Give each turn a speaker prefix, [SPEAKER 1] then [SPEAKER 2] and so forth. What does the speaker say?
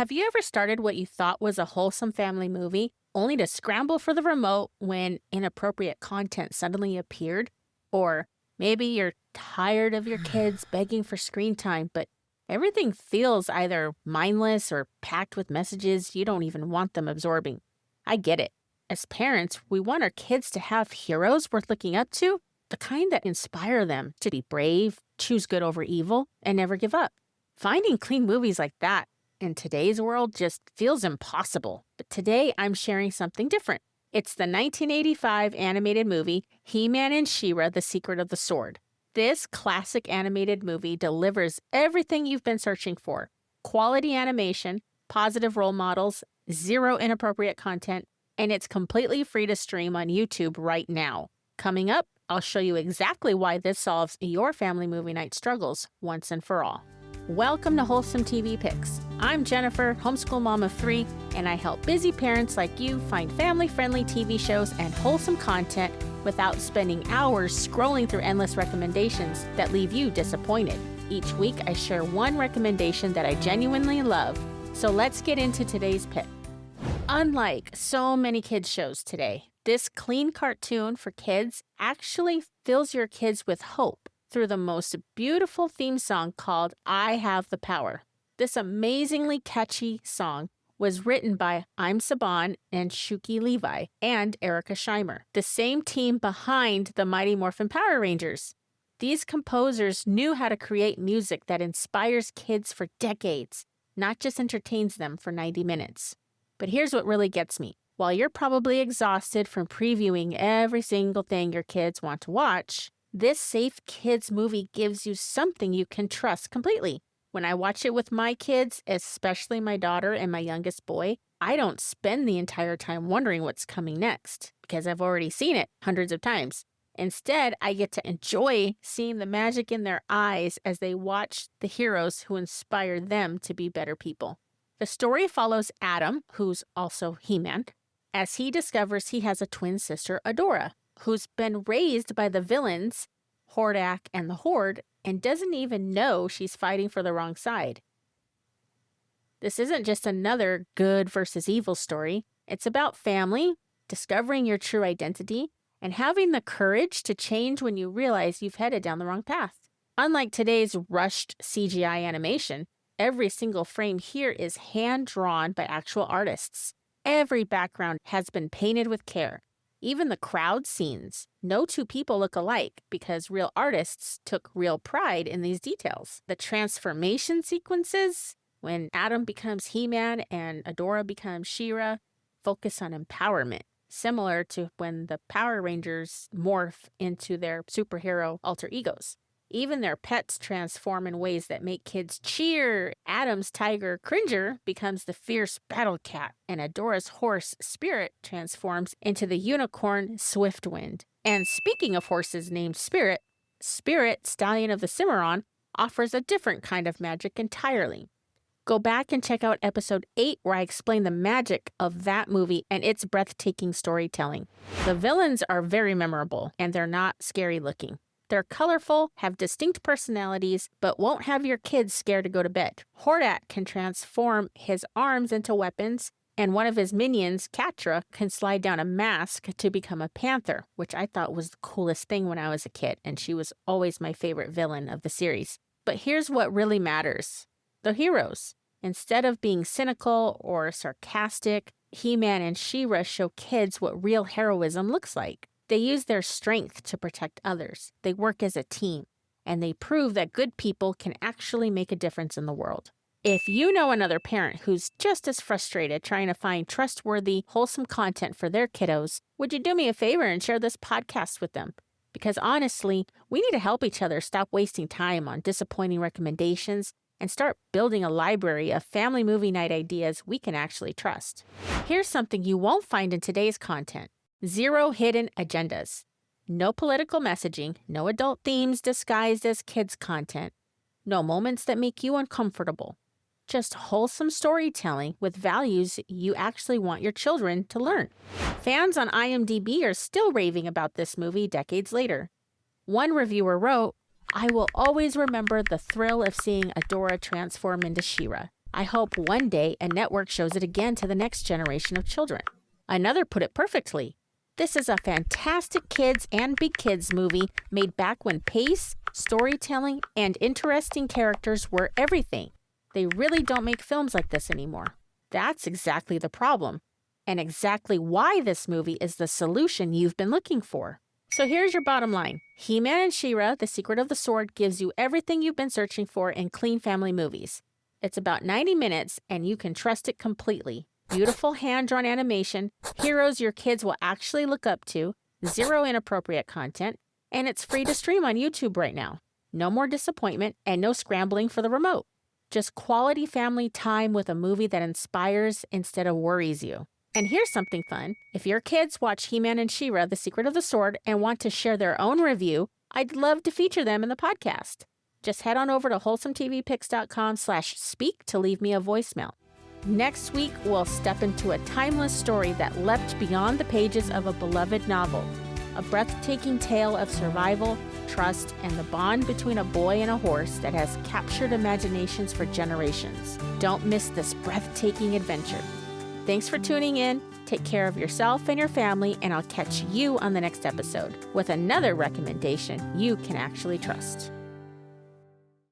[SPEAKER 1] Have you ever started what you thought was a wholesome family movie, only to scramble for the remote when inappropriate content suddenly appeared? Or maybe you're tired of your kids begging for screen time, but everything feels either mindless or packed with messages you don't even want them absorbing. I get it. As parents, we want our kids to have heroes worth looking up to, the kind that inspire them to be brave, choose good over evil, and never give up. Finding clean movies like that in today's world just feels impossible. But today I'm sharing something different. It's the 1985 animated movie He-Man and She-Ra: The Secret of the Sword. This classic animated movie delivers everything you've been searching for: quality animation, positive role models, zero inappropriate content, and it's completely free to stream on YouTube right now. Coming up, I'll show you exactly why this solves your family movie night struggles once and for all. Welcome to Wholesome TV Picks. I'm Jennifer, homeschool mom of 3, and I help busy parents like you find family-friendly TV shows and wholesome content without spending hours scrolling through endless recommendations that leave you disappointed. Each week, I share one recommendation that I genuinely love. So let's get into today's pick. Unlike so many kids shows today, this clean cartoon for kids actually fills your kids with hope through the most beautiful theme song called I Have the Power. This amazingly catchy song was written by I'm Saban and Shuki Levi and Erica Scheimer, the same team behind the Mighty Morphin Power Rangers. These composers knew how to create music that inspires kids for decades, not just entertains them for 90 minutes. But here's what really gets me. While you're probably exhausted from previewing every single thing your kids want to watch, this safe kids movie gives you something you can trust completely. When I watch it with my kids, especially my daughter and my youngest boy, I don't spend the entire time wondering what's coming next because I've already seen it hundreds of times. Instead, I get to enjoy seeing the magic in their eyes as they watch the heroes who inspire them to be better people. The story follows Adam, who's also He-Man, as he discovers he has a twin sister, Adora, who's been raised by the villains, Hordak and the Horde, and doesn't even know she's fighting for the wrong side. This isn't just another good versus evil story. It's about family, discovering your true identity, and having the courage to change when you realize you've headed down the wrong path. Unlike today's rushed CGI animation, every single frame here is hand-drawn by actual artists. Every background has been painted with care. Even the crowd scenes. No two people look alike because real artists took real pride in these details. The transformation sequences, when Adam becomes He-Man and Adora becomes She-Ra, focus on empowerment, similar to when the Power Rangers morph into their superhero alter egos. Even their pets transform in ways that make kids cheer. Adam's tiger, Cringer, becomes the fierce battle cat, and Adora's horse, Spirit, transforms into the unicorn, Swiftwind. And speaking of horses named Spirit, Spirit, stallion of the Cimarron, offers a different kind of magic entirely. Go back and check out episode 8 where I explain the magic of that movie and its breathtaking storytelling. The villains are very memorable, and they're not scary looking. They're colorful, have distinct personalities, but won't have your kids scared to go to bed. Hordak can transform his arms into weapons, and one of his minions, Catra, can slide down a mask to become a panther, which I thought was the coolest thing when I was a kid, and she was always my favorite villain of the series. But here's what really matters. The heroes. Instead of being cynical or sarcastic, He-Man and She-Ra show kids what real heroism looks like. They use their strength to protect others. They work as a team, and they prove that good people can actually make a difference in the world. If you know another parent who's just as frustrated trying to find trustworthy, wholesome content for their kiddos, would you do me a favor and share this podcast with them? Because honestly, we need to help each other stop wasting time on disappointing recommendations and start building a library of family movie night ideas we can actually trust. Here's something you won't find in today's content. Zero hidden agendas. No political messaging, no adult themes disguised as kids' content, no moments that make you uncomfortable. Just wholesome storytelling with values you actually want your children to learn. Fans on IMDb are still raving about this movie decades later. One reviewer wrote, I will always remember the thrill of seeing Adora transform into She-Ra. I hope one day a network shows it again to the next generation of children. Another put it perfectly. This is a fantastic kids and big kids movie made back when pace, storytelling, and interesting characters were everything. They really don't make films like this anymore. That's exactly the problem, and exactly why this movie is the solution you've been looking for. So here's your bottom line. He-Man and She-Ra, The Secret of the Sword gives you everything you've been searching for in clean family movies. It's about 90 minutes, and you can trust it completely. Beautiful hand-drawn animation, heroes your kids will actually look up to, zero inappropriate content, and it's free to stream on YouTube right now. No more disappointment and no scrambling for the remote. Just quality family time with a movie that inspires instead of worries you. And here's something fun. If your kids watch He-Man and She-Ra, The Secret of the Sword, and want to share their own review, I'd love to feature them in the podcast. Just head on over to wholesometvpics.com/speak to leave me a voicemail. Next week, we'll step into a timeless story that leapt beyond the pages of a beloved novel. A breathtaking tale of survival, trust, and the bond between a boy and a horse that has captured imaginations for generations. Don't miss this breathtaking adventure. Thanks for tuning in. Take care of yourself and your family, and I'll catch you on the next episode with another recommendation you can actually trust.